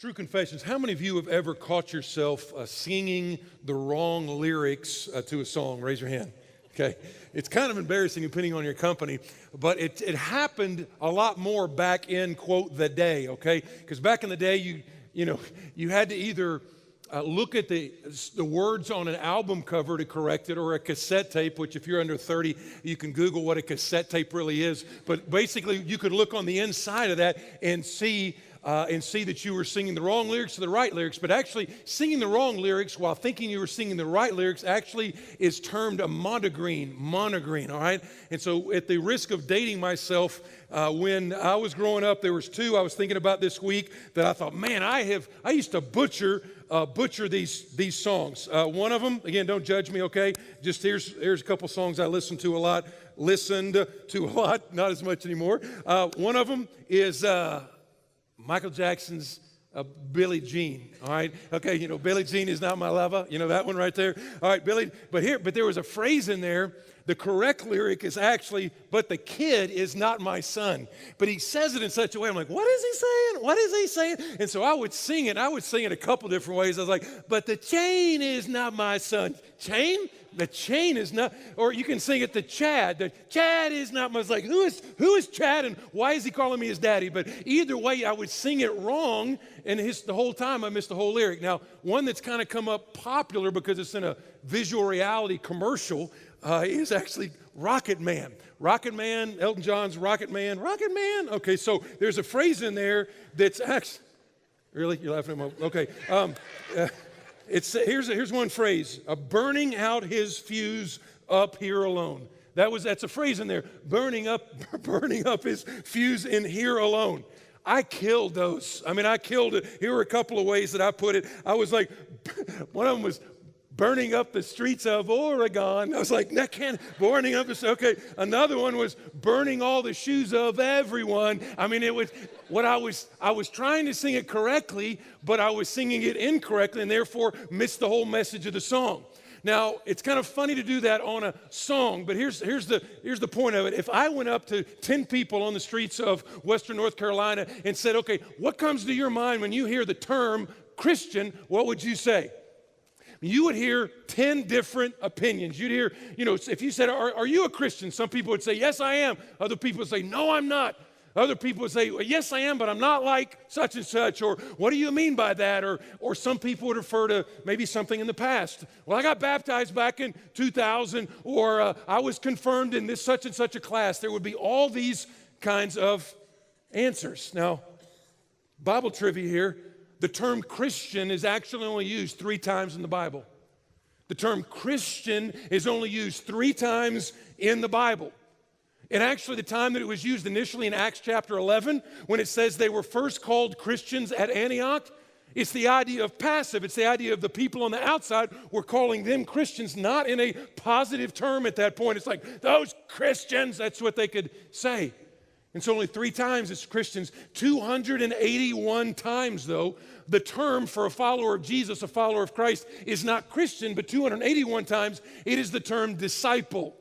True confessions. How many of you have ever caught yourself singing the wrong lyrics to a song? Raise your hand. Okay. It's kind of embarrassing depending on your company, but it happened a lot more back in, quote, the day, okay? Because back in the day, you had to either look at the words on an album cover to correct it, or a cassette tape, which if you're under 30, you can Google what a cassette tape really is. But basically, you could look on the inside of that and see that you were singing the wrong lyrics or the right lyrics. But actually, singing the wrong lyrics while thinking you were singing the right lyrics actually is termed a monograin, all right? And so at the risk of dating myself, when I was growing up, there was two I was thinking about this week that I thought, man, I used to butcher these songs. One of them, again, don't judge me, okay? Just here's a couple songs I listened to a lot, not as much anymore. One of them is Michael Jackson's Billie Jean, all right? Okay, Billie Jean is not my lover. That one right there. All right, Billie, but there was a phrase in there. The correct lyric is actually, but the kid is not my son. But he says it in such a way, I'm like, what is he saying? What is he saying? And so I would sing it a couple different ways. I was like, but the chain is not my son. Chain? The chain is not, or you can sing it to Chad. The Chad is not my, I was like, who is Chad and why is he calling me his daddy? But either way, I would sing it wrong, and the whole time I missed the whole lyric. Now, one that's kind of come up popular because it's in a visual reality commercial is actually Rocket Man. Rocket Man, Elton John's Rocket Man. Rocket Man. Okay, so there's a phrase in there that's actually, really? You're laughing at me? Okay. Here's one phrase: burning out his fuse up here alone. That's a phrase in there. Burning up his fuse in here alone. I killed those. I killed it. Here were a couple of ways that I put it. I was like, one of them was burning up the streets of Oregon. I was like, that can't, burning up the, okay. Another one was burning all the shoes of everyone. It was, I was trying to sing it correctly, but I was singing it incorrectly and therefore missed the whole message of the song. Now, it's kind of funny to do that on a song, but here's the point of it. If I went up to 10 people on the streets of Western North Carolina and said, okay, what comes to your mind when you hear the term Christian, what would you say? You would hear 10 different opinions. You'd hear, if you said, are you a Christian? Some people would say, yes, I am. Other people would say, no, I'm not. Other people would say, well, yes, I am, but I'm not like such and such. Or what do you mean by that? Or some people would refer to maybe something in the past. Well, I got baptized back in 2000, or I was confirmed in this such and such a class. There would be all these kinds of answers. Now, Bible trivia here. The term Christian is actually only used 3 times in the Bible. The term Christian is only used 3 times in the Bible. And actually the time that it was used initially in Acts chapter 11, when it says they were first called Christians at Antioch, it's the idea of passive. It's the idea of the people on the outside were calling them Christians, not in a positive term at that point. It's like, those Christians, that's what they could say. And so only 3 times it's Christians. 281 times, though, the term for a follower of Jesus, a follower of Christ, is not Christian, but 281 times it is the term disciple.